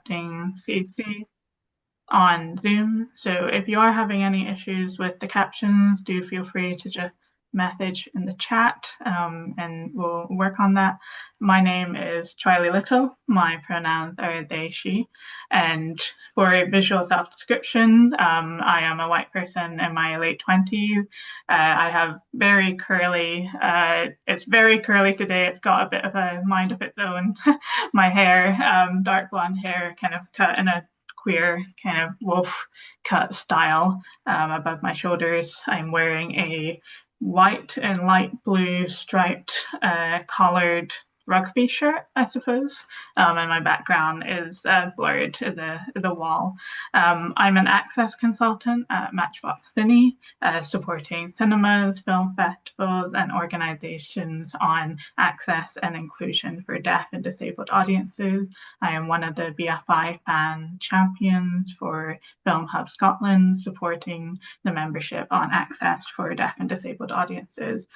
accepting CC on Zoom. So if you are having any issues with the captions, do feel free to just message in the chat, and we'll work on that. My name is Charlie Little. My pronouns are they, she. And for a visual self-description, I am a white person in my late 20s. I have very curly, it's very curly today. It's got a bit of a mind of its own. My hair, dark blonde hair, kind of cut in a queer kind of wolf cut style above my shoulders. I'm wearing a white and light blue striped collared rugby shirt, I suppose, and my background is blurred to the wall. I'm an access consultant at Matchbox Cine, supporting cinemas, film festivals, and organizations on access and inclusion for deaf and disabled audiences. I am one of the BFI fan champions for Film Hub Scotland, supporting the membership on access for deaf and disabled audiences.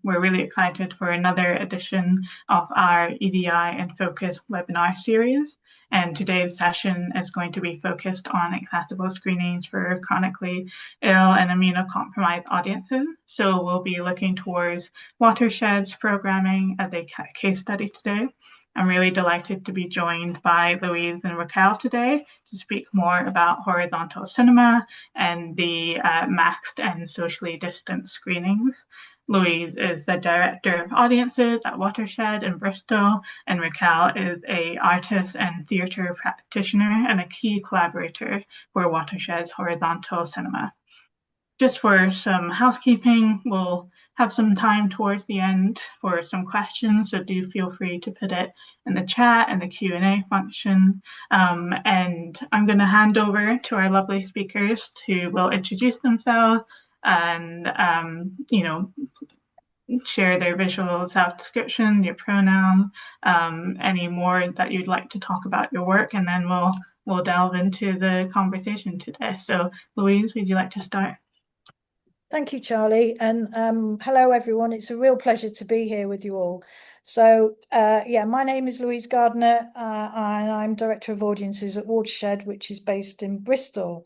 We're really excited for another edition of our EDI and Focus webinar series. And today's session is going to be focused on accessible screenings for chronically ill and immunocompromised audiences. So we'll be looking towards Watershed's programming as a case study today. I'm really delighted to be joined by Louise and Raquel today to speak more about horizontal cinema and the masked and socially distant screenings. Louise is the Director of Audiences at Watershed in Bristol, and Raquel is an artist and theatre practitioner and a key collaborator for Watershed's horizontal cinema. Just for some housekeeping, we'll have some time towards the end for some questions, so do feel free to put it in the chat and the Q&A function. And I'm going to hand over to our lovely speakers who will introduce themselves and, share their visual self-description, your pronoun, any more that you'd like to talk about your work, and then we'll delve into the conversation today. So Louise, would you like to start? Thank you, Charlie, and hello everyone. It's a real pleasure to be here with you all. So my name is Louise Gardner, and I'm Director of Audiences at Watershed, which is based in Bristol.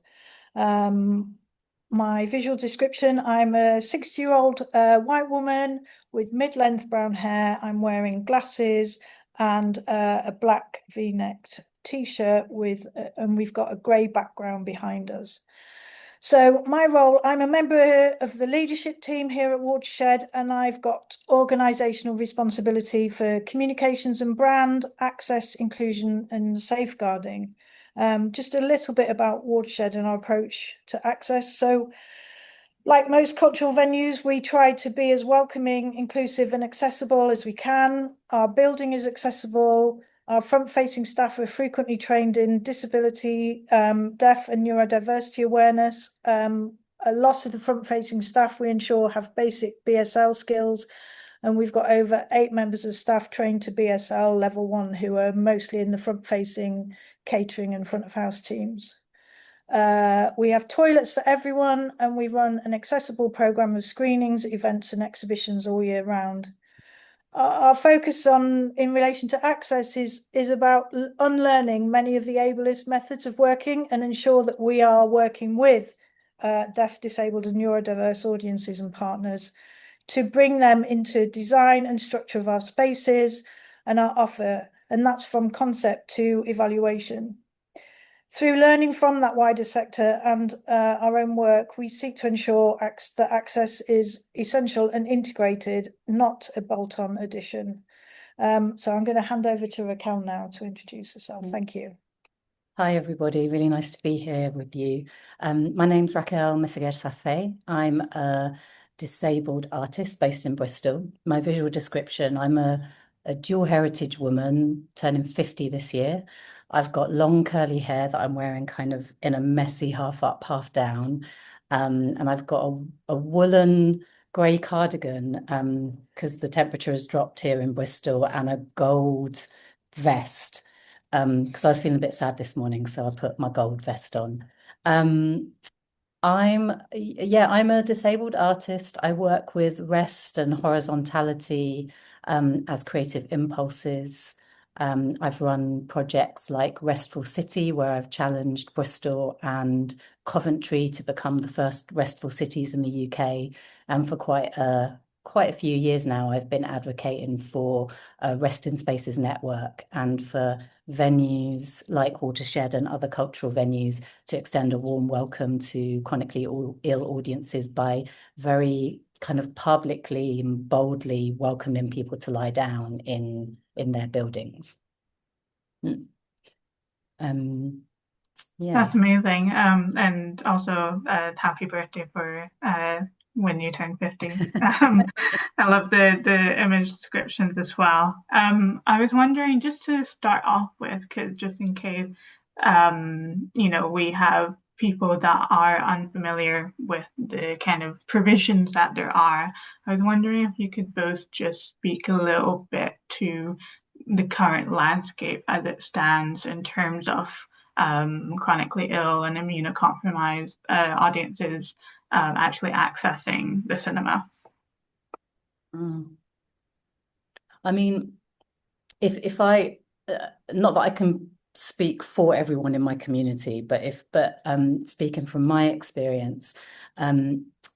My visual description: I'm a 60-year-old white woman with mid-length brown hair. I'm wearing glasses and a black V-necked t-shirt and we've got a grey background behind us. So my role, I'm a member of the leadership team here at Watershed, and I've got organisational responsibility for communications and brand, access, inclusion and safeguarding. Just a little bit about Watershed and our approach to access. So like most cultural venues, we try to be as welcoming, inclusive and accessible as we can. Our building is accessible. Our front-facing staff are frequently trained in disability, deaf and neurodiversity awareness. A lot of the front-facing staff we ensure have basic BSL skills, and we've got over 8 members of staff trained to BSL level 1 who are mostly in the front-facing catering and front-of-house teams. We have toilets for everyone, and we run an accessible programme of screenings, events and exhibitions all year round. Our focus in relation to access is about unlearning many of the ableist methods of working and ensure that we are working with deaf, disabled and neurodiverse audiences and partners to bring them into design and structure of our spaces and our offer, and that's from concept to evaluation. Through learning from that wider sector and our own work, we seek to ensure that access is essential and integrated, not a bolt-on addition. So I'm going to hand over to Raquel now to introduce herself. Thank you. Hi, everybody. Really nice to be here with you. My name's Raquel Meseguer. I'm a disabled artist based in Bristol. My visual description: I'm a dual heritage woman turning 50 this year. I've got long curly hair that I'm wearing kind of in a messy half up, half down. And I've got a woolen grey cardigan because the temperature has dropped here in Bristol, and a gold vest because I was feeling a bit sad this morning, so I put my gold vest on. I'm a disabled artist. I work with rest and horizontality as creative impulses. I've run projects like Restful City, where I've challenged Bristol and Coventry to become the first restful cities in the UK. And for quite a few years now, I've been advocating for a Rest in Spaces network and for venues like Watershed and other cultural venues to extend a warm welcome to chronically ill audiences by very kind of publicly and boldly welcoming people to lie down in their buildings. Yeah. That's amazing. And also happy birthday for when you turn 50. I love the image descriptions as well. I was wondering, just to start off with, 'cause just in case we have people that are unfamiliar with the kind of provisions that there are. I was wondering if you could both just speak a little bit to the current landscape as it stands in terms of chronically ill and immunocompromised audiences actually accessing the cinema. I mean, if I, not that I can speak for everyone in my community, but speaking from my experience,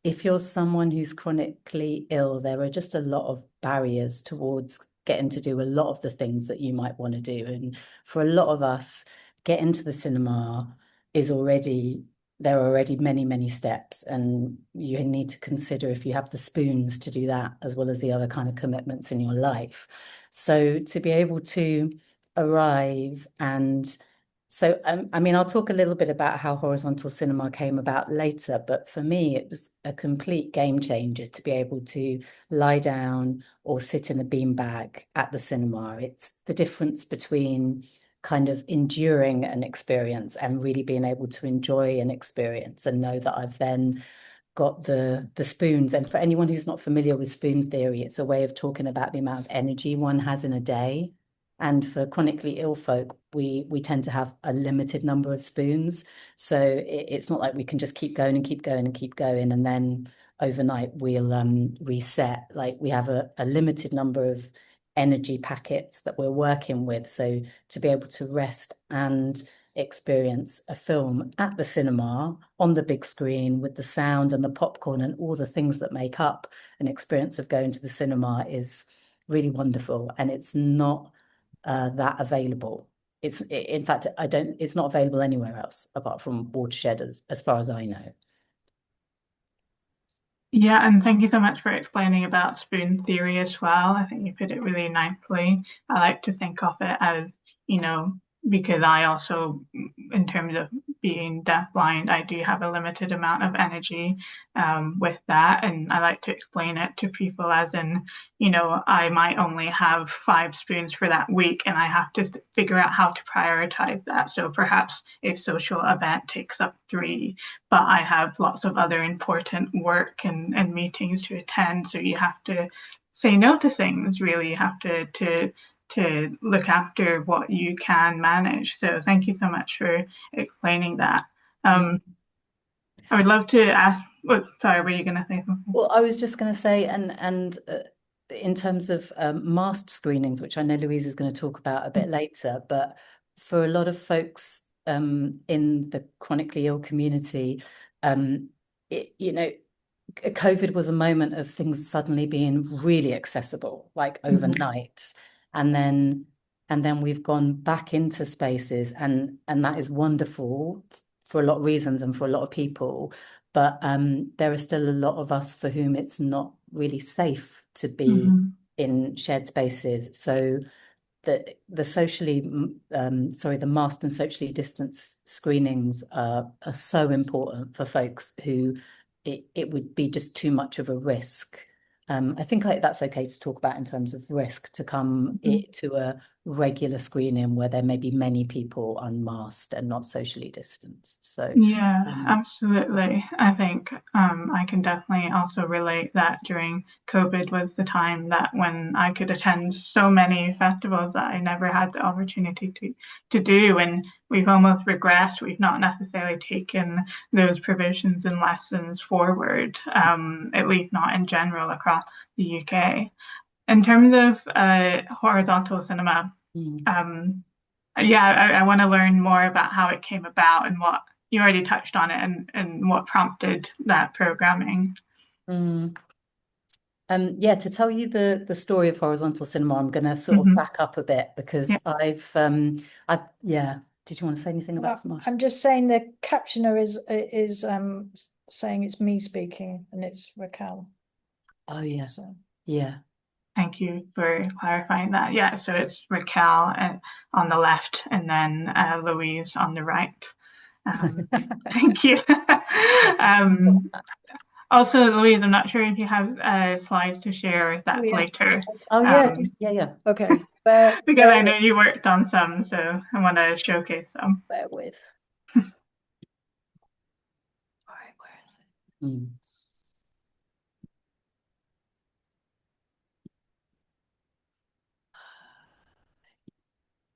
if you're someone who's chronically ill, there are just a lot of barriers towards getting to do a lot of the things that you might want to do. And for a lot of us, getting to the cinema there are already many, many steps, and you need to consider if you have the spoons to do that, as well as the other kind of commitments in your life. So to be able to arrive I mean, I'll talk a little bit about how horizontal cinema came about later, but for me, it was a complete game changer to be able to lie down or sit in a beanbag at the cinema. It's the difference between kind of enduring an experience and really being able to enjoy an experience and know that I've then got the spoons. And for anyone who's not familiar with spoon theory, it's a way of talking about the amount of energy one has in a day. And for chronically ill folk, we tend to have a limited number of spoons. So it's not like we can just keep going and keep going and keep going, and then overnight we'll reset. Like, we have a limited number of energy packets that we're working with. So to be able to rest and experience a film at the cinema on the big screen with the sound and the popcorn and all the things that make up an experience of going to the cinema is really wonderful. And it's not that available. In fact, it's not available anywhere else apart from Watershed, as far as I know. Yeah, and thank you so much for explaining about spoon theory as well. I think you put it really nicely. I like to think of it as, because I also, in terms of being deafblind, I do have a limited amount of energy with that. And I like to explain it to people as in, I might only have 5 spoons for that week, and I have to figure out how to prioritize that. So perhaps a social event takes up 3, but I have lots of other important work and meetings to attend. So you have to say no to things, really. You have to look after what you can manage. So thank you so much for explaining that. I would love to ask, sorry, were you going to say something? Well, I was just going to say, and in terms of masked screenings, which I know Louise is going to talk about a bit later, but for a lot of folks in the chronically ill community, COVID was a moment of things suddenly being really accessible, like overnight. And then we've gone back into spaces, and that is wonderful for a lot of reasons and for a lot of people. But there are still a lot of us for whom it's not really safe to be in shared spaces. So the masked and socially distanced screenings are so important for folks who it would be just too much of a risk. I think that's okay to talk about in terms of risk to come to a regular screening where there may be many people unmasked and not socially distanced. So yeah, absolutely. I think I can definitely also relate that during COVID was the time that when I could attend so many festivals that I never had the opportunity to do, and we've almost regressed. We've not necessarily taken those provisions and lessons forward, at least not in general across the UK. In terms of horizontal cinema, Yeah, I want to learn more about how it came about and what you already touched on it and what prompted that programming. Yeah, to tell you the story of horizontal cinema, I'm going to sort of back up a bit because Yeah. yeah. Did you want to say anything about Smart? I'm just saying the captioner is saying it's me speaking and it's Raquel. Oh yeah. So. Yeah. Thank you for clarifying that. Yeah, so it's Raquel on the left and then Louise on the right. Thank you. Also, Louise, I'm not sure if you have slides to share with that later. Oh yeah, yeah. Okay. Because I know you worked on some, so I want to showcase them. Bear with. All right, where is it?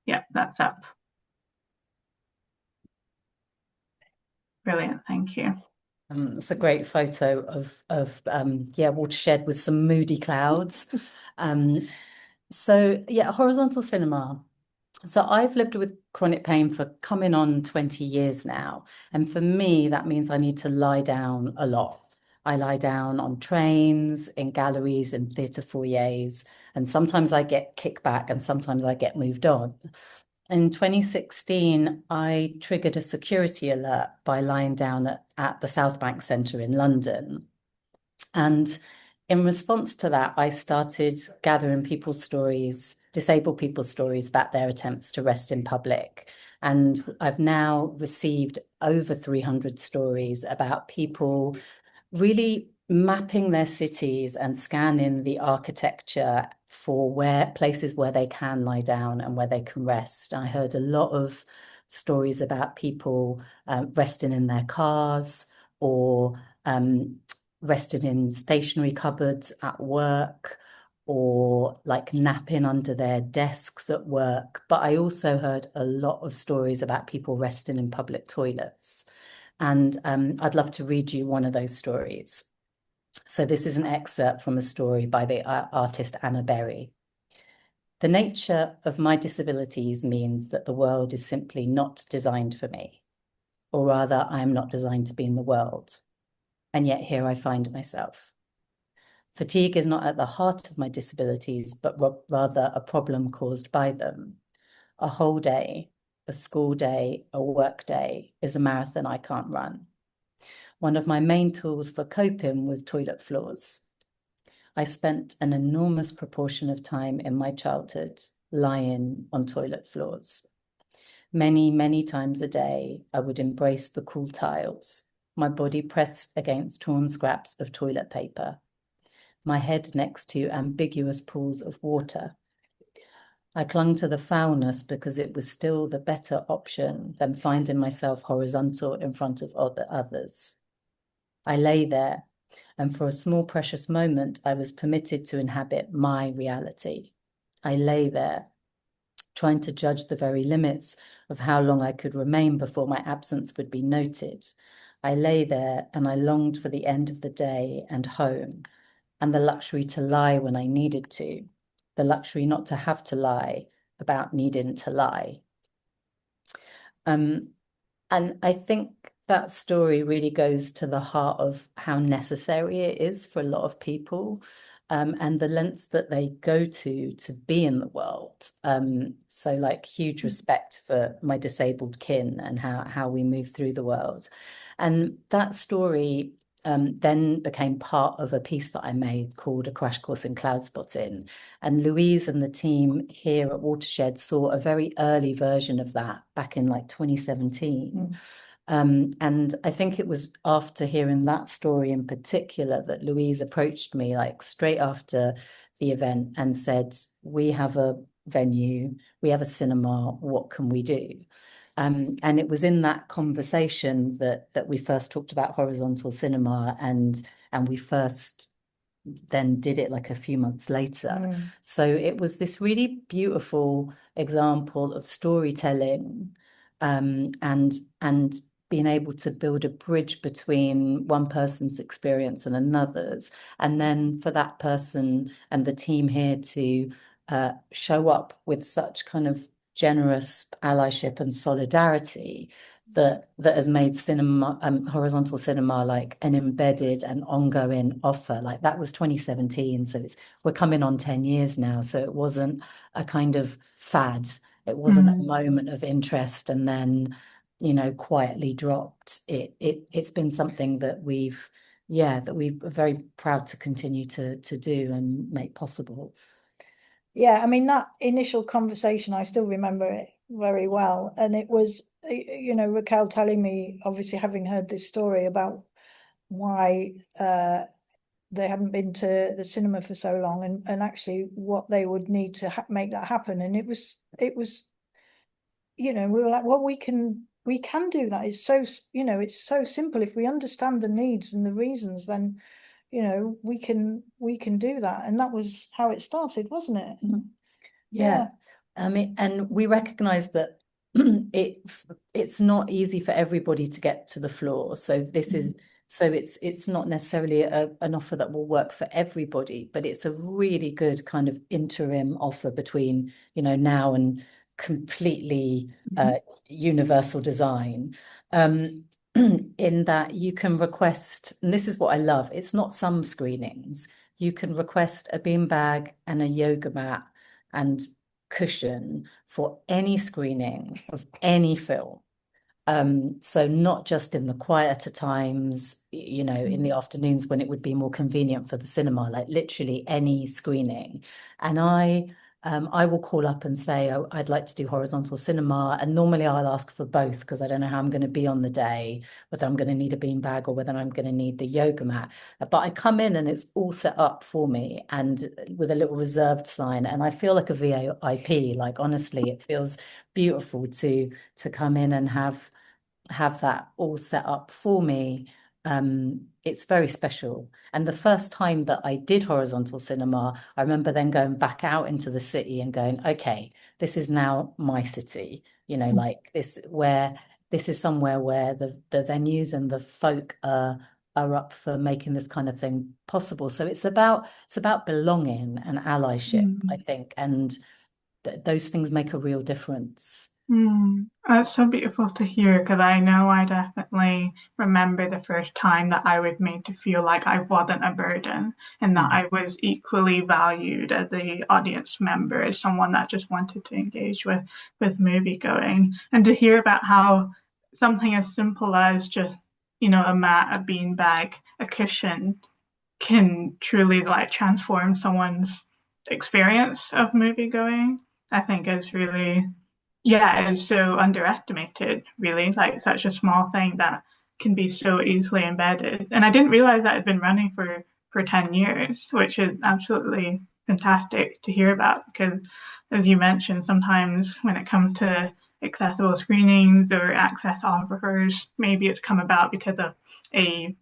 Yeah, that's up. Brilliant, thank you. It's a great photo of Watershed with some moody clouds. So yeah, horizontal cinema. So I've lived with chronic pain for coming on 20 years now. And for me, that means I need to lie down a lot. I lie down on trains, in galleries, in theatre foyers, and sometimes I get kickback and sometimes I get moved on. In 2016, I triggered a security alert by lying down at the South Bank Centre in London. And in response to that, I started gathering people's stories, disabled people's stories about their attempts to rest in public. And I've now received over 300 stories about people really mapping their cities and scanning the architecture for places where they can lie down and where they can rest. I heard a lot of stories about people resting in their cars or resting in stationery cupboards at work or like napping under their desks at work. But I also heard a lot of stories about people resting in public toilets. And I'd love to read you one of those stories. So this is an excerpt from a story by the artist Anna Berry. The nature of my disabilities means that the world is simply not designed for me, or rather, I am not designed to be in the world. And yet here I find myself. Fatigue is not at the heart of my disabilities, but rather a problem caused by them. A whole day, a school day, a work day is a marathon I can't run. One of my main tools for coping was toilet floors. I spent an enormous proportion of time in my childhood lying on toilet floors. Many, many times a day, I would embrace the cool tiles, my body pressed against torn scraps of toilet paper, my head next to ambiguous pools of water. I clung to the foulness because it was still the better option than finding myself horizontal in front of others. I lay there, and for a small precious moment, I was permitted to inhabit my reality. I lay there, trying to judge the very limits of how long I could remain before my absence would be noted. I lay there, and I longed for the end of the day and home, and the luxury to lie when I needed to, the luxury not to have to lie about needing to lie. And I think that story really goes to the heart of how necessary it is for a lot of people, and the lengths that they go to be in the world. So like huge respect for my disabled kin and how we move through the world. And that story then became part of a piece that I made called A Crash Course in Cloud Spotting. And Louise and the team here at Watershed saw a very early version of that back in like 2017. And I think it was after hearing that story in particular that Louise approached me like straight after the event and said, we have a venue, we have a cinema, what can we do? And it was in that conversation that we first talked about horizontal cinema and we first then did it like a few months later. So it was this really beautiful example of storytelling and being able to build a bridge between one person's experience and another's, and then for that person and the team here to show up with such kind of generous allyship and solidarity that has made cinema, horizontal cinema, like an embedded and ongoing offer. Like that was 2017, so we're coming on 10 years now. So it wasn't a kind of fad. It wasn't a moment of interest and then, quietly dropped. It's been something that we're very proud to continue to do and make possible. Yeah, I mean, that initial conversation, I still remember it very well. And it was, Raquel telling me, obviously having heard this story about why they hadn't been to the cinema for so long, and actually what they would need to make that happen. And it was, we were like, well, we can do that. It's so, it's so simple. If we understand the needs and the reasons, then, we can do that. And that was how it started, wasn't it? Yeah. I mean, and we recognize that it's not easy for everybody to get to the floor. So it's not necessarily an offer that will work for everybody, but it's a really good kind of interim offer between, now and completely universal design. In that you can request, and this is what I love, it's not some screenings, you can request a beanbag and a yoga mat and cushion for any screening of any film. So not just in the quieter times, in the afternoons when it would be more convenient for the cinema, like literally any screening. And I will call up and say, oh, I'd like to do horizontal cinema. And normally I'll ask for both because I don't know how I'm going to be on the day, whether I'm going to need a beanbag or whether I'm going to need the yoga mat. But I come in and it's all set up for me and with a little reserved sign. And I feel like a VIP. Like, honestly, it feels beautiful to come in and have that all set up for me. It's very special. And the first time that I did horizontal cinema, I remember then going back out into the city and going, okay, this is now my city, like this is somewhere where the venues and the folk are up for making this kind of thing possible. So it's about belonging and allyship, I think, and those things make a real difference. That's so beautiful to hear because I know I definitely remember the first time that I was made to feel like I wasn't a burden and that I was equally valued as a audience member, as someone that just wanted to engage with movie going. And to hear about how something as simple as just, a mat, a beanbag, a cushion can truly like transform someone's experience of movie going, I think is really, it's so underestimated, really. Like such a small thing that can be so easily embedded. And I didn't realize that had been running for 10 years, which is absolutely fantastic to hear about because, as you mentioned, sometimes when it comes to accessible screenings or access offers, maybe it's come about because of a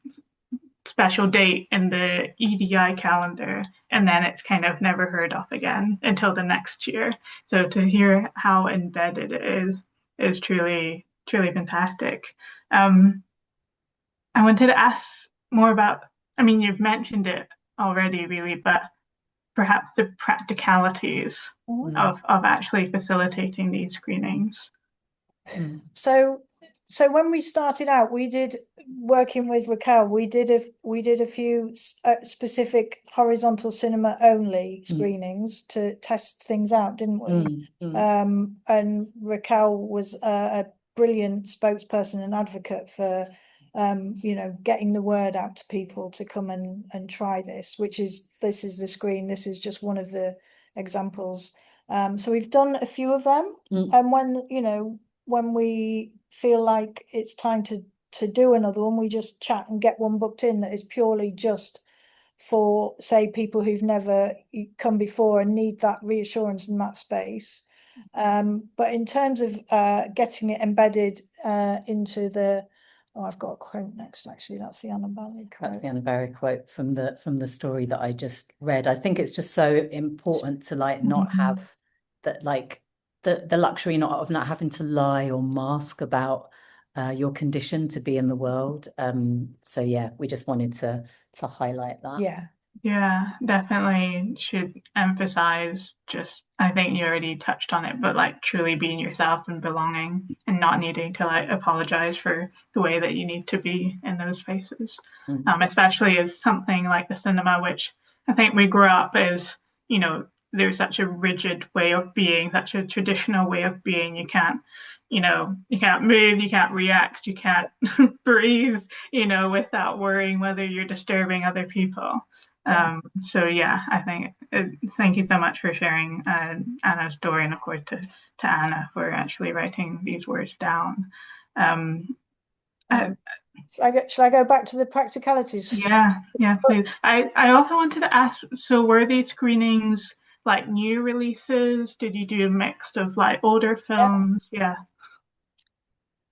special date in the EDI calendar, and then it's kind of never heard of again until the next year. So to hear how embedded it is truly, truly fantastic. I wanted to ask more about, I mean, you've mentioned it already, really, but perhaps the practicalities of actually facilitating these screenings. So when we started out, we did working with Raquel. We did a few specific horizontal cinema only screenings to test things out, didn't we? And Raquel was a brilliant spokesperson and advocate for getting the word out to people to come and try this. This is the screen. This is just one of the examples. So we've done a few of them, and when we feel like it's time to do another one, we just chat and get one booked in that is purely just for, say, people who've never come before and need that reassurance in that space. But in terms of getting it embedded into the, I've got a quote next, actually. That's the Anna Barry quote. That's the Anna Barry quote from the story that I just read. I think it's just so important to not have that, like, the luxury of not having to lie or mask about your condition to be in the world. So yeah, we just wanted to highlight that. Yeah, definitely should emphasize just, I think you already touched on it, but like truly being yourself and belonging and not needing to like apologize for the way that you need to be in those spaces. Especially as something like the cinema, which I think we grew up as, there's such a rigid way of being, such a traditional way of being. You can't move, you can't react, you can't breathe, without worrying whether you're disturbing other people. So yeah, I think thank you so much for sharing Anna's story, and of course to Anna for actually writing these words down. I, Shall I go back to the practicalities? yeah, please. I also wanted to ask, so were these screenings like new releases? Did you do a mix of like older films? Yeah.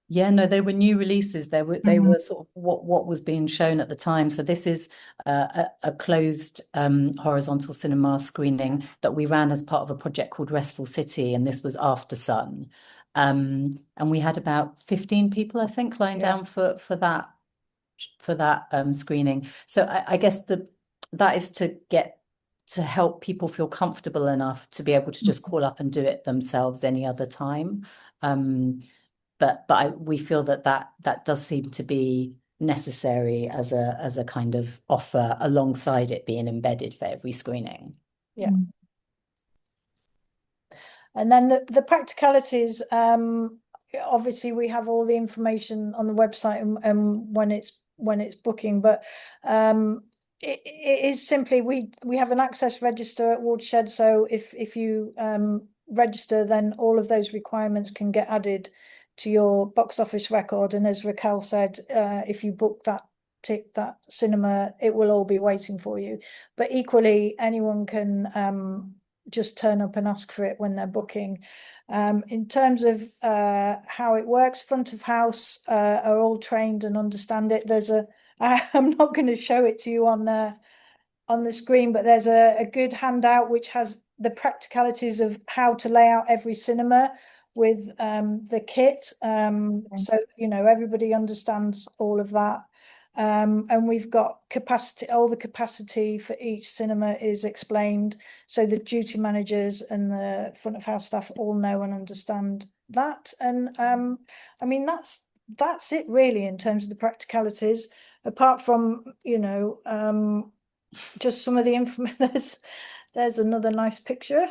Yeah, no, they were new releases. They were sort of what was being shown at the time. So this is a closed horizontal cinema screening that we ran as part of a project called Restful City, and this was after Sun. And we had about 15 people, I think, lying down for that screening. So I guess that is to help people feel comfortable enough to be able to just call up and do it themselves any other time. But we feel that does seem to be necessary as a kind of offer alongside it being embedded for every screening. Yeah. And then the practicalities, obviously we have all the information on the website and when it's booking, but it is simply we have an access register at Watershed, so if you register, then all of those requirements can get added to your box office record. And as Raquel said, if you book that cinema, it will all be waiting for you. But equally, anyone can just turn up and ask for it when they're booking. In terms of how it works, front of house are all trained and understand it. I'm not going to show it to you on the screen, but there's a good handout which has the practicalities of how to lay out every cinema with the kit. So, everybody understands all of that. And we've got capacity, all the capacity for each cinema is explained. So the duty managers and the front of house staff all know and understand that. And I mean, that's it really in terms of the practicalities, apart from, just some of the information. There's another nice picture.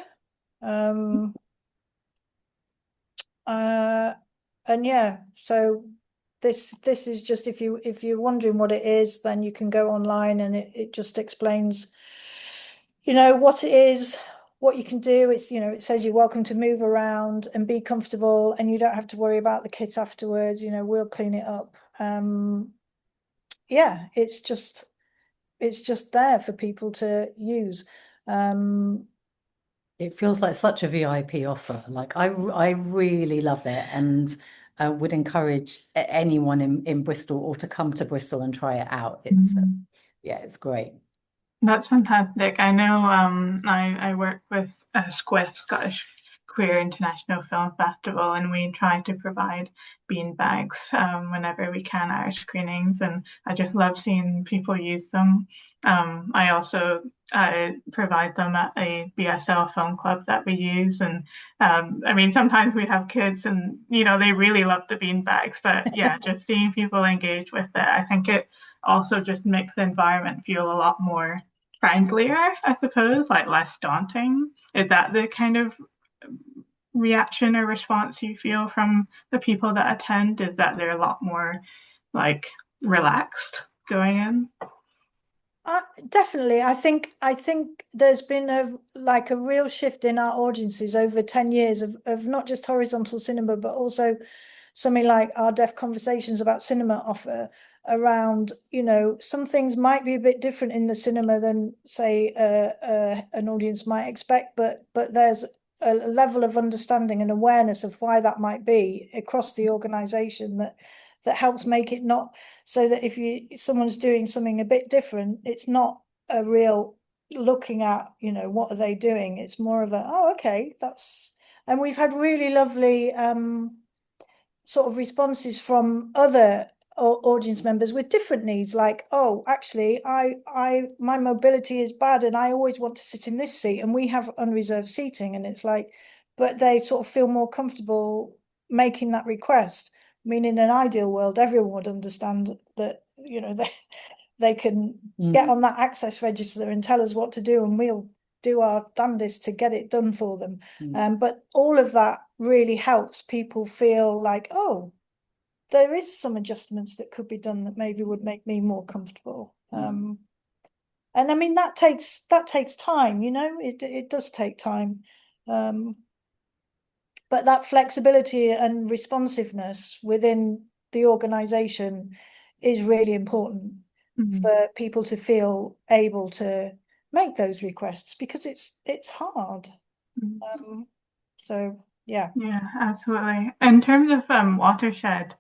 And yeah, so this is just, if you're wondering what it is, then you can go online and it just explains, what it is, what you can do. It's, it says you're welcome to move around and be comfortable, and you don't have to worry about the kit afterwards. We'll clean it up. Yeah, it's just there for people to use. It feels like such a VIP offer. Like I really love it, and would encourage anyone in Bristol or to come to Bristol and try it out. Yeah, it's great. That's fantastic. I know I work with SQUIF, Scottish Queer International Film Festival, and we try to provide bean bags whenever we can at our screenings, and I just love seeing people use them. I also provide them at a BSL film club that we use, and I mean sometimes we have kids and they really love the bean bags, but yeah, just seeing people engage with it, I think it also just makes the environment feel a lot more friendlier, I suppose, like less daunting. Is that the kind of reaction or response you feel from the people that attend? Is that they're a lot more like relaxed going in? Definitely. I think there's been a real shift in our audiences over 10 years of not just horizontal cinema, but also something like our Deaf Conversations About Cinema offer around, some things might be a bit different in the cinema than, say, an audience might expect, but there's a level of understanding and awareness of why that might be across the organization that helps make it not so that if someone's doing something a bit different, it's not a real looking at, what are they doing? It's more of oh, okay, and we've had really lovely sort of responses from other audience members with different needs, like, oh, actually, my mobility is bad and I always want to sit in this seat, and we have unreserved seating, and it's like, but they sort of feel more comfortable making that request. I mean, in an ideal world, everyone would understand that, you know, they can get on that access register and tell us what to do, and we'll do our damnedest to get it done for them. But all of that really helps people feel like, oh, there is some adjustments that could be done that maybe would make me more comfortable. And I mean, that takes time, you know, it does take time. But that flexibility and responsiveness within the organization is really important for people to feel able to make those requests, because it's hard. So yeah. Yeah, absolutely. In terms of Watershed,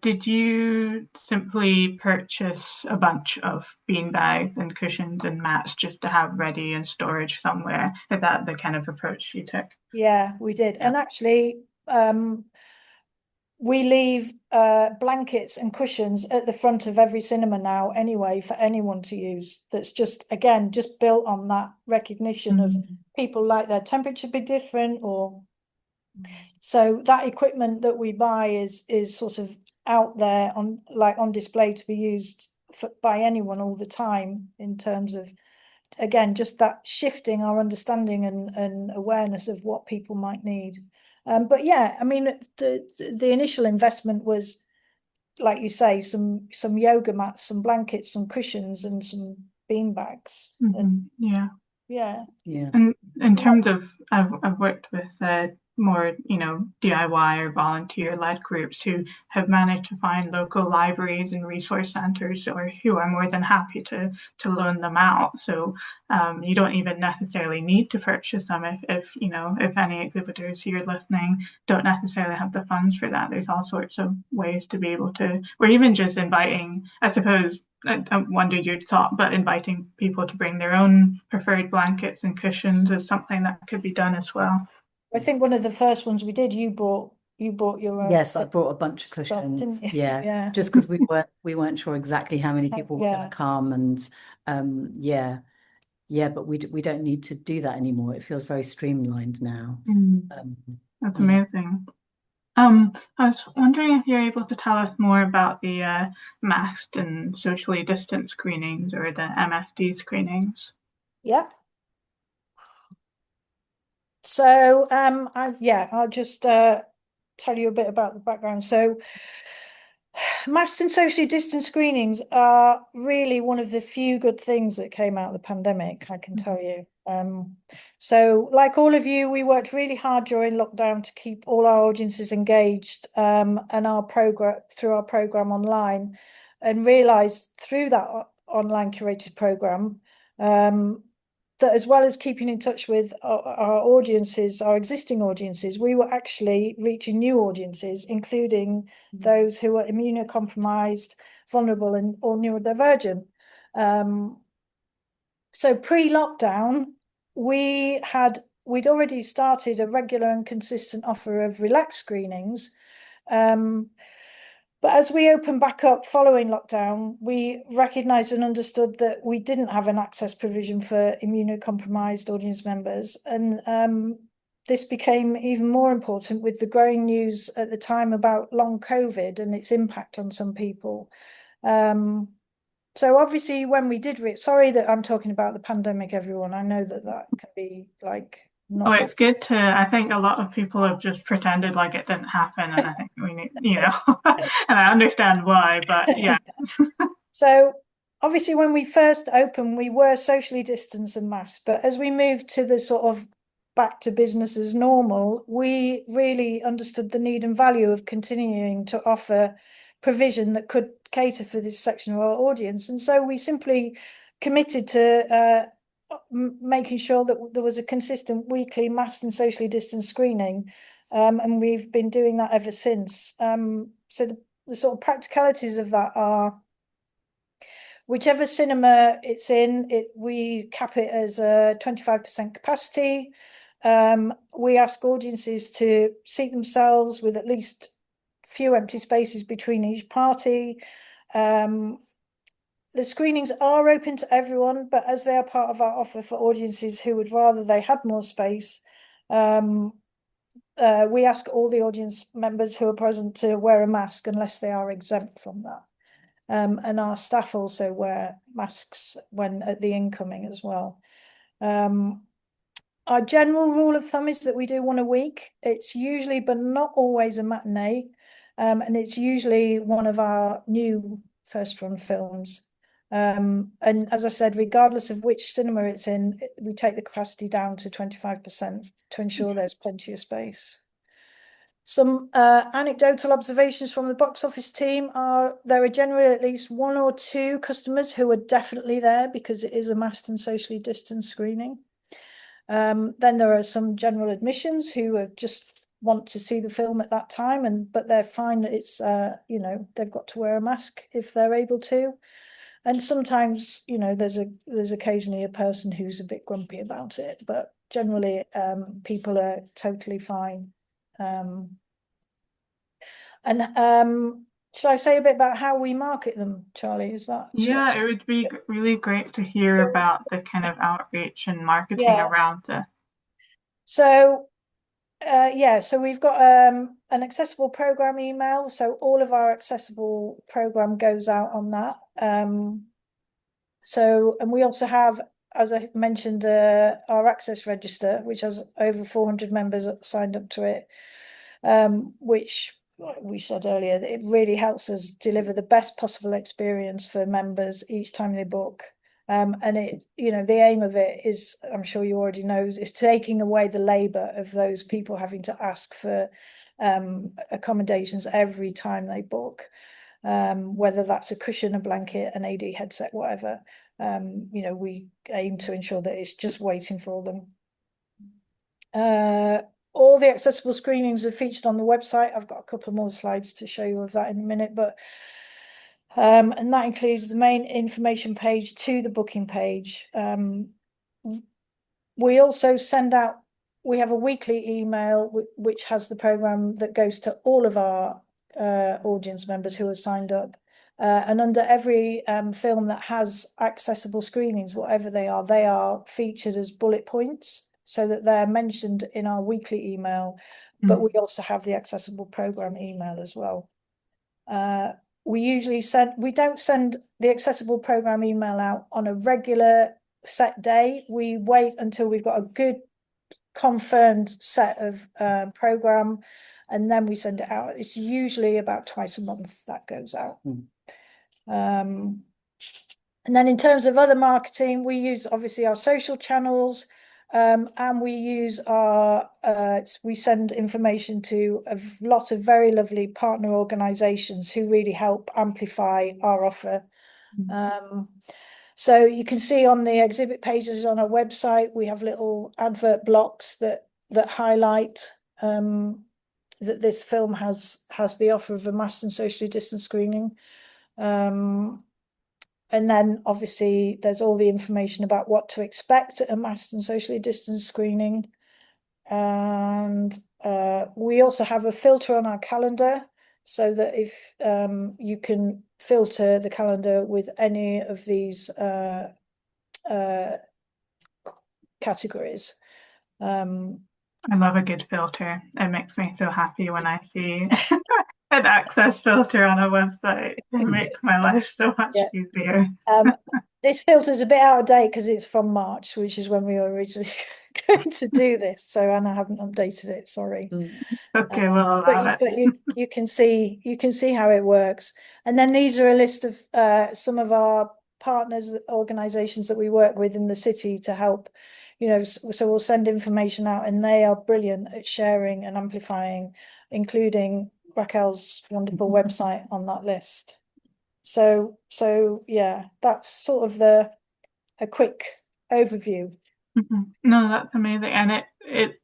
did you simply purchase a bunch of beanbags and cushions and mats just to have ready in storage somewhere? Is that the kind of approach you took? Yeah, we did. And actually, we leave blankets and cushions at the front of every cinema now anyway, for anyone to use. That's just, again, just built on that recognition of people like their temperature be different, or so that equipment that we buy is sort of out there on display to be used by anyone all the time, in terms of, again, just that shifting our understanding and awareness of what people might need. But yeah, I mean, the initial investment was, like you say, some yoga mats, some blankets, some cushions, and some bean bags. Yeah. And in terms of, I've worked with more, you know, DIY or volunteer-led groups who have managed to find local libraries and resource centers, or who are more than happy to loan them out. So you don't even necessarily need to purchase them if you know, if any exhibitors here listening don't necessarily have the funds for that. There's all sorts of ways to be able to, or even just inviting, I suppose, I wondered your thought, but inviting people to bring their own preferred blankets and cushions is something that could be done as well. I think one of the first ones we did, you brought your own. Yes, I brought a bunch of cushions. Yeah, just because we weren't sure exactly how many people were going to come, and but we don't need to do that anymore. It feels very streamlined now. That's amazing. I was wondering if you're able to tell us more about the masked and socially distanced screenings, or the MSD screenings. Yeah. So I'll just tell you a bit about the background. So masked and socially distanced screenings are really one of the few good things that came out of the pandemic, I can tell you. So like all of you, we worked really hard during lockdown to keep all our audiences engaged, and through our program online, and realized through that online curated program that, as well as keeping in touch with our audiences, our existing audiences, we were actually reaching new audiences, including those who are immunocompromised, vulnerable, or neurodivergent. So pre-lockdown, we'd already started a regular and consistent offer of relaxed screenings. But as we opened back up following lockdown, we recognised and understood that we didn't have an access provision for immunocompromised audience members. And this became even more important with the growing news at the time about long COVID and its impact on some people. So obviously when we did, sorry that I'm talking about the pandemic, everyone. I know that can be like... Oh, it's good to, I think a lot of people have just pretended like it didn't happen, and I think we need, you know, and I understand why, but yeah. So obviously when we first opened, we were socially distanced and masked, but as we moved to the sort of back to business as normal, we really understood the need and value of continuing to offer provision that could cater for this section of our audience. And so we simply committed to making sure that there was a consistent weekly masked and socially distanced screening, and we've been doing that ever since. So the sort of practicalities of that are, whichever cinema it's in, we cap it as a 25% capacity. We ask audiences to seat themselves with at least few empty spaces between each party. The screenings are open to everyone, but as they are part of our offer for audiences who would rather they had more space, we ask all the audience members who are present to wear a mask unless they are exempt from that. And our staff also wear masks when at the incoming as well. Our general rule of thumb is that we do one a week. It's usually, but not always, a matinee. And it's usually one of our new first run films. And as I said, regardless of which cinema it's in, we take the capacity down to 25% to ensure there's plenty of space. Some anecdotal observations from the box office team are there are generally at least 1 or 2 customers who are definitely there because it is a masked and socially distanced screening. Then there are some general admissions who are just want to see the film at that time, but they're fine that it's they've got to wear a mask if they're able to. And sometimes there's occasionally a person who's a bit grumpy about it, but generally people are totally fine. Should I say a bit about how we market them, Charlie? Is that Yeah, it would be really great to hear about the kind of outreach and marketing around it. So so we've got an accessible program email. So all of our accessible program goes out on that. And we also have, as I mentioned, our access register, which has over 400 members signed up to it, which we said earlier, that it really helps us deliver the best possible experience for members each time they book. And it, the aim of it is, I'm sure you already know, is taking away the labor of those people having to ask for accommodations every time they book, whether that's a cushion, a blanket, an AD headset, whatever. We aim to ensure that it's just waiting for them. All the accessible screenings are featured on the website. I've got a couple more slides to show you of that in a minute, but and that includes the main information page to the booking page. We also send out, we have a weekly email which has the program that goes to all of our audience members who are signed up. And under every film that has accessible screenings, whatever they are featured as bullet points, so that they're mentioned in our weekly email, but we also have the accessible program email as well. We don't send the accessible program email out on a regular set day. We wait until we've got a good confirmed set of program, and then we send it out. It's usually about twice a month that goes out. And then in terms of other marketing, we use obviously our social channels, and we use we send information to a lot of very lovely partner organizations who really help amplify our offer. So you can see on the exhibit pages on our website, we have little advert blocks that highlight that this film has the offer of a masked and socially distanced screening. And then obviously there's all the information about what to expect at a masked and socially distanced screening. And we also have a filter on our calendar so that if you can filter the calendar with any of these categories. I love a good filter. It makes me so happy when I see an access filter on a website. It makes my life so much easier. This filter's a bit out of date because it's from March, which is when we were originally going to do this. And I haven't updated it. Sorry. Okay, we'll allow it. But you can see how it works. And then these are a list of some of our partners, organisations that we work with in the city to help. So we'll send information out, and they are brilliant at sharing and amplifying, including Raquel's wonderful website on that list. So yeah, that's sort of a quick overview. No, that's amazing, and it's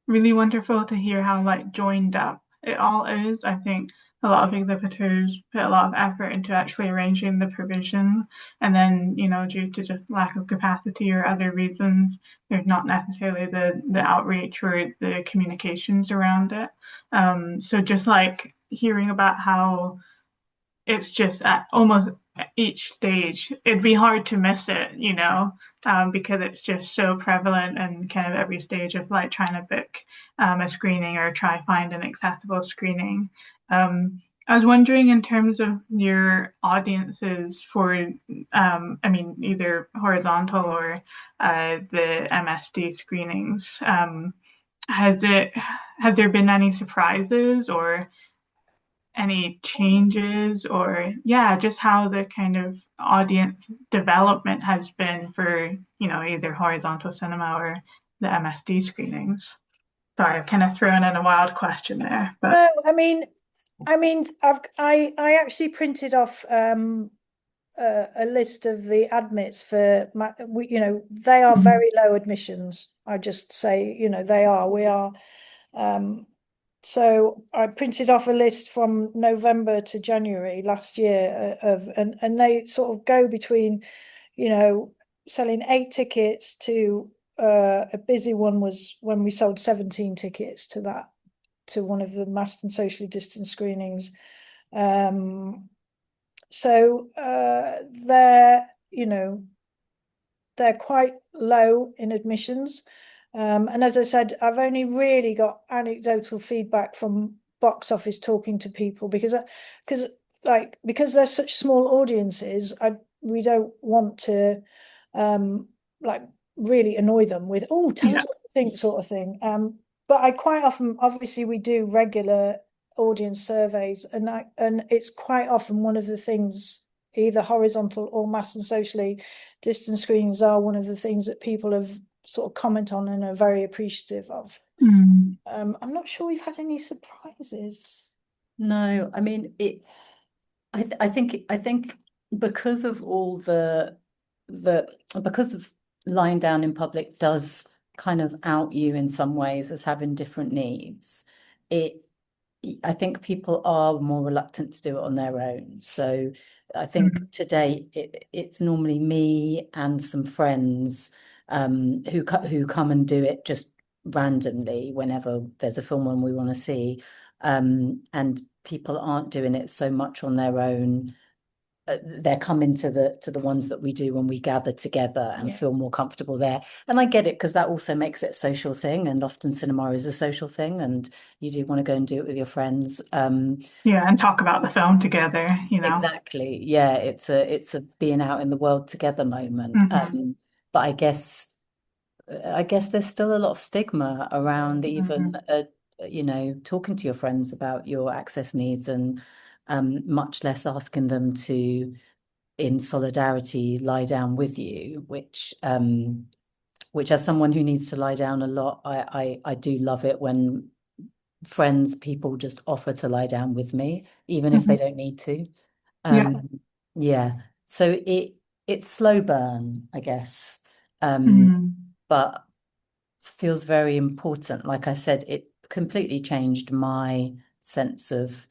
really wonderful to hear how joined up it all is. I think a lot of exhibitors put a lot of effort into actually arranging the provision, and then due to just lack of capacity or other reasons, there's not necessarily the outreach or the communications around it. So just hearing about how it's just at almost each stage, it'd be hard to miss it, because it's just so prevalent and kind of every stage of like trying to book a screening or try find an accessible screening. I was wondering in terms of your audiences for, I mean, either horizontal or the MSD screenings. Has there been any surprises or any changes, or just how the kind of audience development has been for, either horizontal cinema or the MSD screenings? Sorry, I've kind of thrown in a wild question there, but No, I actually printed off a list of the admits for they are very low admissions. I just say, we are. So I printed off a list from November to January last year and they sort of go between, selling 8 tickets to a busy one was when we sold 17 tickets to one of the masked and socially distanced screenings. So they're quite low in admissions. And as I said, I've only really got anecdotal feedback from box office talking to people because they're such small audiences, we don't want to really annoy them with, oh, tell us what you think, sort of thing. But I quite often, obviously we do regular audience surveys, and it's quite often one of the things, either horizontal or mass and socially distant screenings are one of the things that people have sort of comment on and are very appreciative of. I'm not sure we've had any surprises. No, I mean I think because of all the because of lying down in public does kind of out you in some ways as having different needs. I think people are more reluctant to do it on their own. So I think today it's normally me and some friends who come and do it just randomly whenever there's a film one we want to see, and people aren't doing it so much on their own. They're coming to the ones that we do when we gather together and feel more comfortable there. And I get it, because that also makes it a social thing, and often cinema is a social thing, and you do want to go and do it with your friends. And talk about the film together, Exactly. Yeah, it's a being out in the world together moment. But I guess there's still a lot of stigma around even talking to your friends about your access needs, and much less asking them to, in solidarity, lie down with you, which as someone who needs to lie down a lot, I do love it when people just offer to lie down with me, even if they don't need to. So it's slow burn, I guess, but feels very important. Like I said, it completely changed my sense of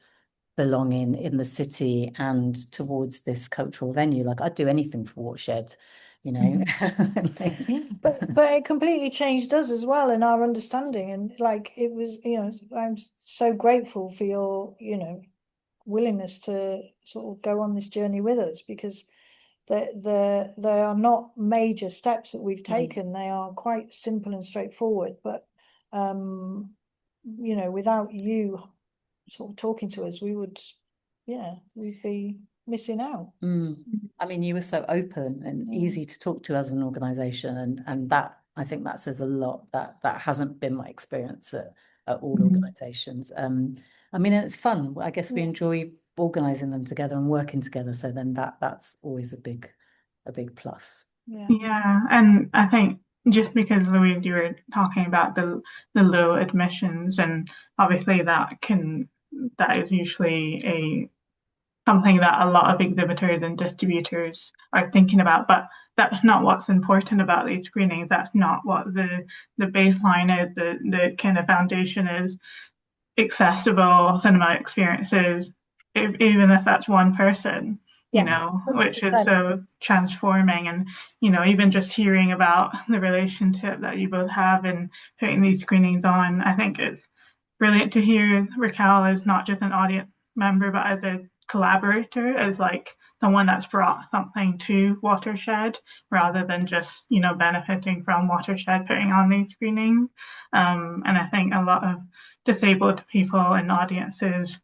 belonging in the city and towards this cultural venue. Like, I'd do anything for Watershed, but it completely changed us as well in our understanding, and like it was, I'm so grateful for your willingness to sort of go on this journey with us, because they are not major steps that we've taken. They are quite simple and straightforward, but without you sort of talking to us, we'd be missing out. I mean, you were so open and easy to talk to as an organization, and that, I think that says a lot. That hasn't been my experience at all organizations. I mean, it's fun. I guess we enjoy organizing them together and working together, so then that's always a big plus. And I think, just because, Louise, you were talking about the low admissions, and obviously that is usually something that a lot of exhibitors and distributors are thinking about, but that's not what's important about these screenings. That's not what the baseline is. The kind of foundation is accessible cinema experiences, even if that's one person, which is so transforming. And, even just hearing about the relationship that you both have and putting these screenings on, I think brilliant to hear Raquel is not just an audience member, but as a collaborator, as like someone that's brought something to Watershed rather than just, benefiting from Watershed putting on these screenings. And I think a lot of disabled people in audiences,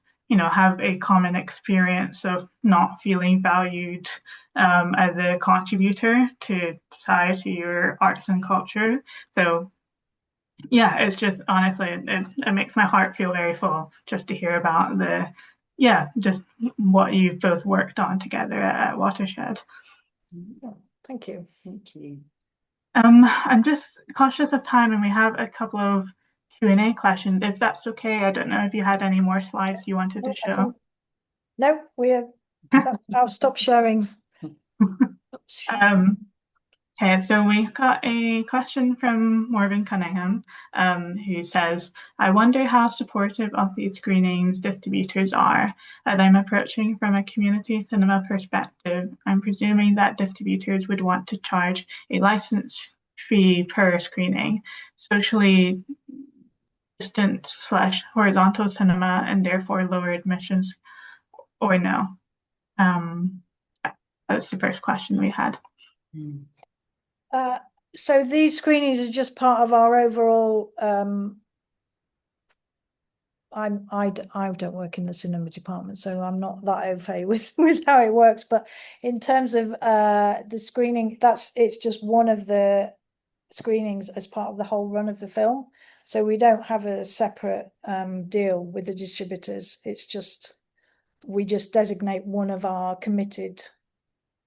have a common experience of not feeling valued as a contributor to society or arts and culture. So yeah, it's just honestly, it makes my heart feel very full just to hear about just what you've both worked on together at Watershed. Oh, thank you. Thank you. I'm just cautious of time, and we have a couple of Q&A questions, if that's okay. I don't know if you had any more slides you wanted to show. No, I'll stop sharing. Okay, so we got a question from Morgan Cunningham, who says, I wonder how supportive of these screenings distributors are. As I'm approaching from a community cinema perspective, I'm presuming that distributors would want to charge a license fee per screening, socially distant / horizontal cinema, and therefore lower admissions, or no? That's the first question we had. So these screenings are just part of our overall. I don't work in the cinema department, so I'm not that au fait with how it works. But in terms of the screening, it's just one of the screenings as part of the whole run of the film. So we don't have a separate deal with the distributors. It's just we just designate one of our committed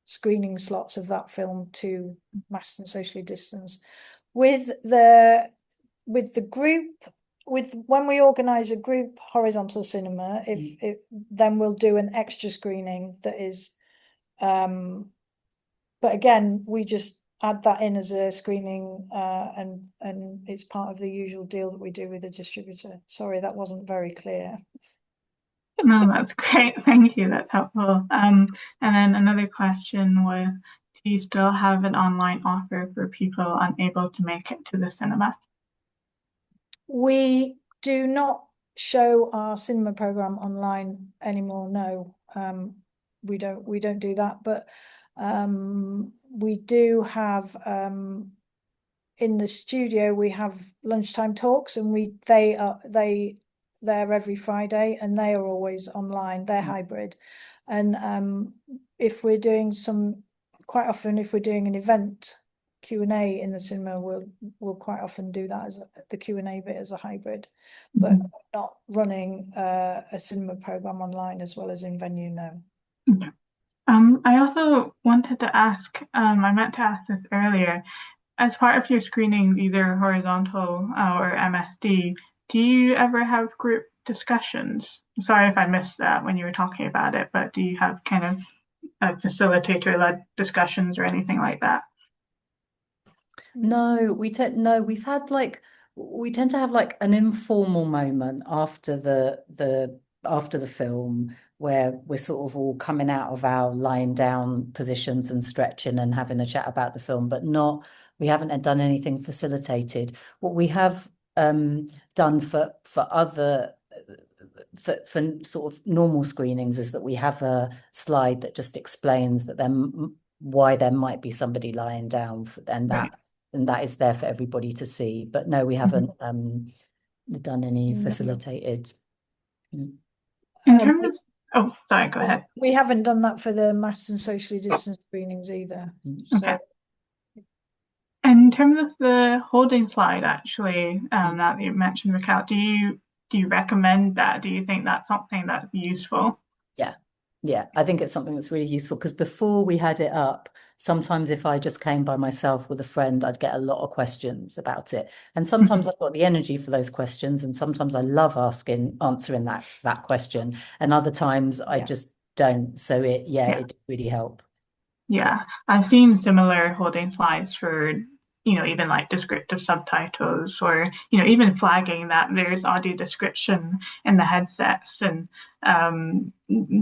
screening slots of that film to masked and socially distanced. With the group, when we organise a group horizontal cinema, then we'll do an extra screening that is, but again, we just add that in as a screening, and it's part of the usual deal that we do with the distributor. Sorry, that wasn't very clear. No, that's great. Thank you. That's helpful. And then another question was, do you still have an online offer for people unable to make it to the cinema? We do not show our cinema program online anymore. No, we don't do that. But we do have in the studio we have lunchtime talks, and they're every Friday, and they are always online. They're hybrid, and if we're doing quite often if we're doing an event Q&A in the cinema, we'll quite often do that as the Q&A bit as a hybrid, but not running a cinema program online as well as in venue. No. Okay. I also wanted to ask, I meant to ask this earlier, as part of your screenings, either horizontal or MSD, do you ever have group discussions? I'm sorry if I missed that when you were talking about it, but do you have kind of facilitator-led discussions or anything like that? No, we tend to have like an informal moment after the film where we're sort of all coming out of our lying down positions and stretching and having a chat about the film, but we haven't done anything facilitated. What we have done for other for sort of normal screenings is that we have a slide that just explains that why there might be somebody lying down, and that is there for everybody to see. But no, we haven't done any facilitated. In terms of, sorry, go ahead. We haven't done that for the masked and socially distanced screenings either. Okay. In terms of the holding slide, actually, now that you mentioned Raquel, do you recommend that? Do you think that's something that's useful? Yeah, I think it's something that's really useful, because before we had it up, sometimes if I just came by myself with a friend, I'd get a lot of questions about it. And sometimes I've got the energy for those questions, and sometimes I love answering that question. And other times I just don't. So it did really help. Yeah, I've seen similar holding slides for, even like descriptive subtitles, or, even flagging that there's audio description in the headsets. And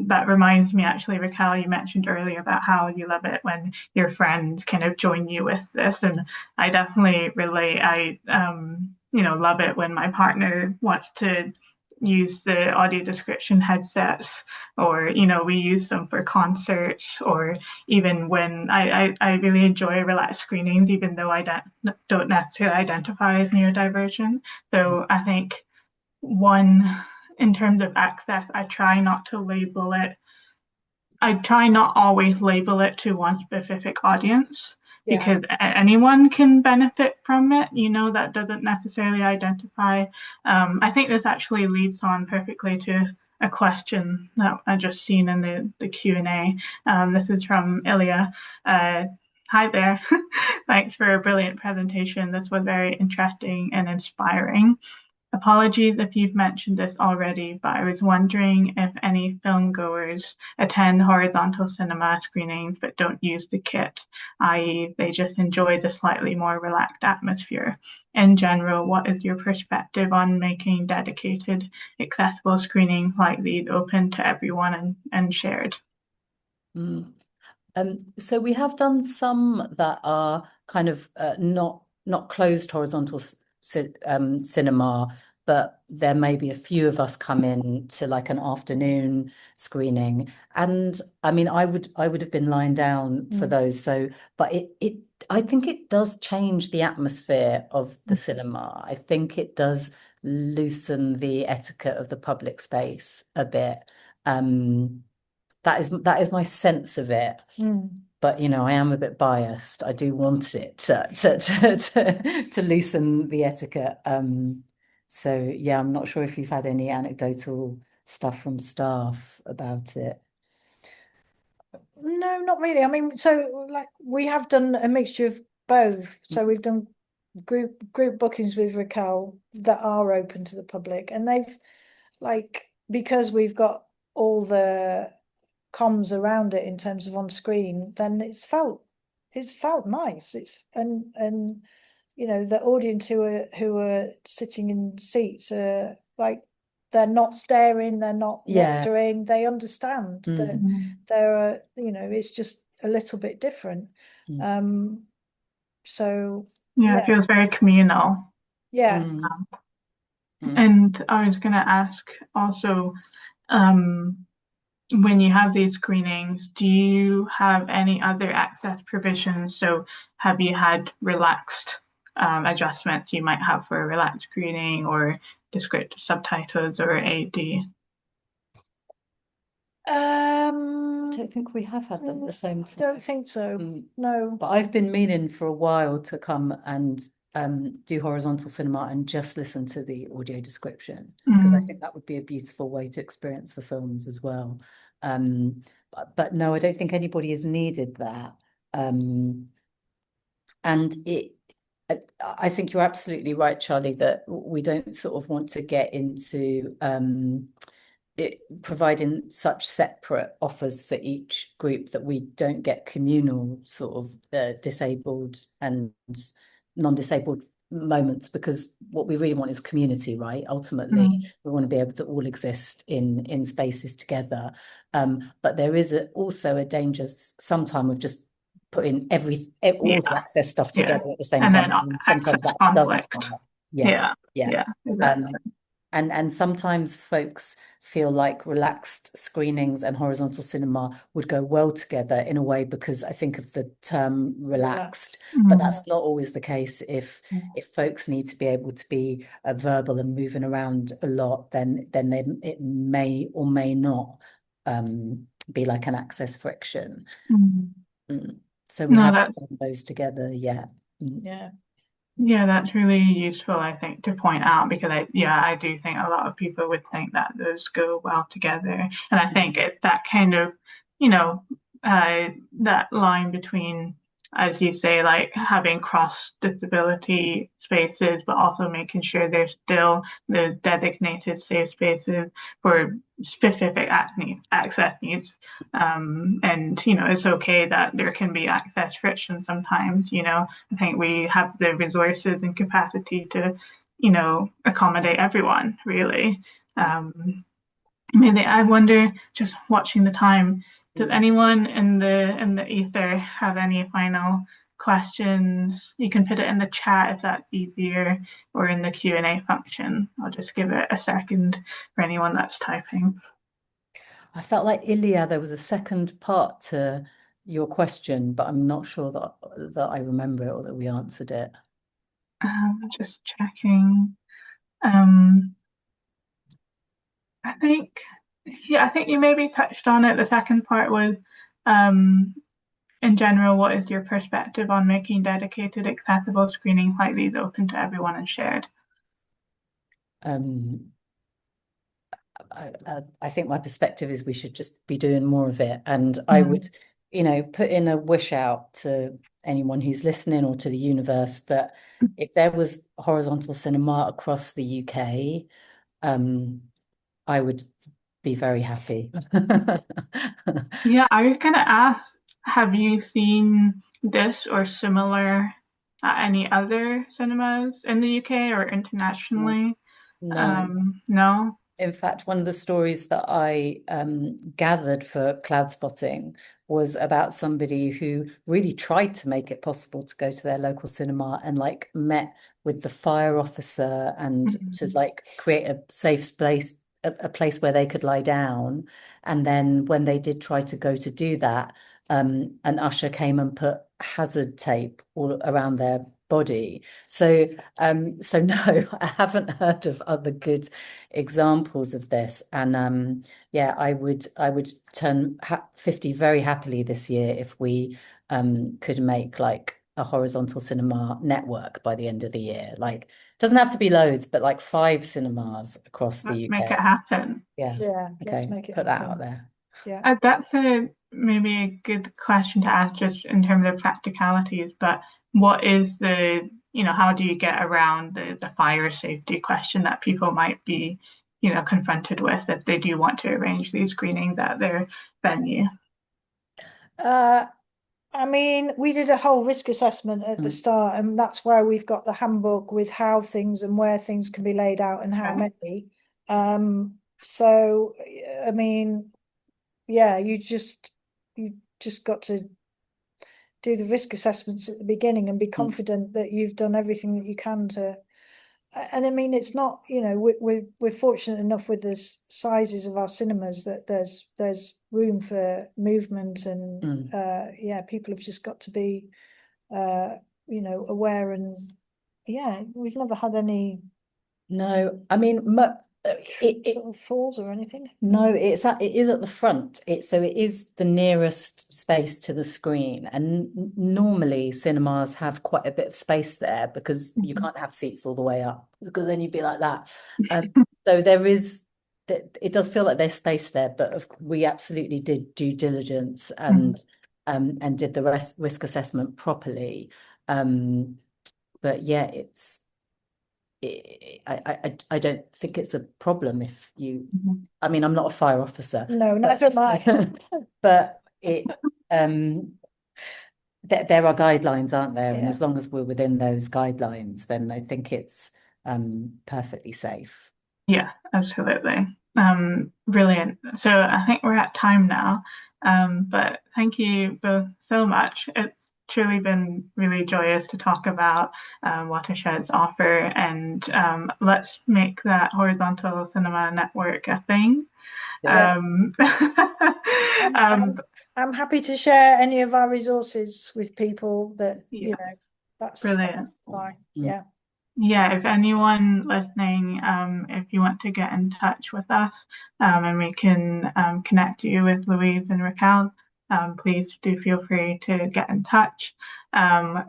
that reminds me, actually, Raquel, you mentioned earlier about how you love it when your friends kind of join you with this. And I definitely relate. love it when my partner wants to use the audio description headsets, or we use them for concerts, or even when I really enjoy relaxed screenings, even though I don't necessarily identify as neurodivergent. So I think one, in terms of access, I try not always label it to one specific audience, because anyone can benefit from it, that doesn't necessarily identify. I think this actually leads on perfectly to a question that I just seen in the Q&A. This is from Ilya. Hi there. Thanks for a brilliant presentation. This was very interesting and inspiring. Apologies if you've mentioned this already, but I was wondering if any film goers attend horizontal cinema screenings but don't use the kit, i.e. they just enjoy the slightly more relaxed atmosphere. In general, what is your perspective on making dedicated, accessible screenings like these open to everyone and shared? So we have done some that are kind of not closed horizontal cinema, but there may be a few of us come in to like an afternoon screening, and I mean I would have been lying down for those. So, but I think it does change the atmosphere of the cinema. I think it does loosen the etiquette of the public space a bit. That is my sense of it. But I am a bit biased. I do want it to loosen the etiquette. So yeah, I'm not sure if you've had any anecdotal stuff from staff about it. No, not really. I mean, so like we have done a mixture of both. So we've done group bookings with Raquel that are open to the public, and they've because we've got all the comms around it in terms of on screen, then it's felt nice. And the audience who are sitting in seats are they're not staring, they're not wandering, they understand that there are, it's just a little bit different. So it feels very communal. And I was going to ask also, when you have these screenings, do you have any other access provisions? So have you had relaxed adjustments you might have for a relaxed screening, or descriptive subtitles or AD? I don't think we have had them at the same time. Don't think so. No. But I've been meaning for a while to come and do horizontal cinema and just listen to the audio description, because I think that would be a beautiful way to experience the films as well. But no, I don't think anybody has needed that. And I think you're absolutely right, Charlie, that we don't sort of want to get into providing such separate offers for each group that we don't get communal sort of disabled and non-disabled moments, because what we really want is community, right? Ultimately, we want to be able to all exist in spaces together. But there is also a danger sometimes of just putting all the access stuff together at the same time. And sometimes that conflict. doesn't work. Exactly. And sometimes folks feel like relaxed screenings and horizontal cinema would go well together in a way, because I think of the term relaxed, but that's not always the case. If folks need to be able to be verbal and moving around a lot, then it may or may not be like an access friction. So we haven't done those together yet. Yeah, that's really useful, I think, to point out, because I do think a lot of people would think that those go well together. And I think it's that kind of, that line between, as you say, like having cross disability spaces, but also making sure there's still the designated safe spaces for specific access needs. And, it's okay that there can be access friction sometimes. I think we have the resources and capacity to, accommodate everyone, really. Maybe I wonder, just watching the time, does anyone in the ether have any final questions, you can put it in the chat if that's easier, or in the Q&A function. I'll just give it a second for anyone that's typing. I felt like, Ilya, there was a second part to your question, but I'm not sure that I remember it or that we answered it. Just checking. I think you maybe touched on it. The second part was, in general, what is your perspective on making dedicated, accessible screenings like these open to everyone and shared? I think my perspective is we should just be doing more of it. And I would, put in a wish out to anyone who's listening or to the universe that if there was horizontal cinema across the UK, I would be very happy. Yeah, I was gonna ask, have you seen this or similar at any other cinemas in the UK or internationally? No. No? In fact, one of the stories that I gathered for Cloud Spotting was about somebody who really tried to make it possible to go to their local cinema and like met with the fire officer and to like create a safe place, a place where they could lie down. And then when they did try to go to do that, an usher came and put hazard tape all around their body. So no, I haven't heard of other good examples of this. And yeah, I would turn 50 very happily this year if we could make like a horizontal cinema network by the end of the year. Like, it doesn't have to be loads, but like 5 cinemas across the UK. Make it happen. Yeah. Yeah, let's Okay. make it Put that happen. out there. Yeah. That's maybe a good question to ask just in terms of practicalities, but what is how do you get around the fire safety question that people might be, confronted with if they do want to arrange these screenings at their venue? I mean, we did a whole risk assessment at the start, and that's where we've got the handbook with how things and where things can be laid out and how many. So, I mean, yeah, you just got to do the risk assessments at the beginning and be confident that you've done everything that you can to. And I mean, it's not, we're fortunate enough with the sizes of our cinemas that there's room for movement and yeah, people have just got to be aware, and yeah, we've never had any. No, I mean, sort of falls or anything. No, it is at the front. So it is the nearest space to the screen, and normally cinemas have quite a bit of space there because you can't have seats all the way up because then you'd be like that. So there is that. It does feel like there's space there, but we absolutely did due diligence and did the risk assessment properly. But yeah, I don't think it's a problem if you. I mean, I'm not a fire officer. No, neither am I. But there are guidelines, aren't there? And as long as we're within those guidelines, then I think it's perfectly safe. Yeah, absolutely. Brilliant. So I think we're at time now. But thank you both so much. It's truly been really joyous to talk about Watershed's offer, and let's make that horizontal cinema network a thing. Yeah. I'm happy to share any of our resources with people that that's brilliant. fine. Yeah. Yeah, if anyone listening, if you want to get in touch with us, and we can connect you with Louise and Raquel, please do feel free to get in touch.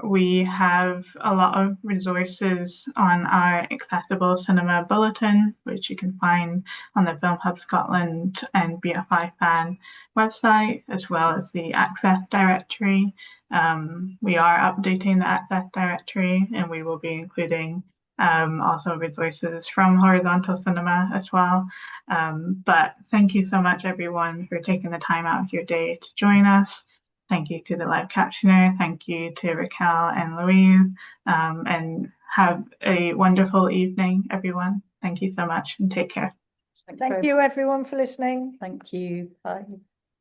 We have a lot of resources on our accessible cinema bulletin, which you can find on the Film Hub Scotland and BFI Fan website, as well as the Access directory. We are updating the Access directory, and we will be including also resources from Horizontal Cinema as well. But thank you so much, everyone, for taking the time out of your day to join us. Thank you to the live captioner. Thank you to Raquel and Louise. And have a wonderful evening, everyone. Thank you so much and take care. Thank you, everyone, for listening. Thank you. Bye.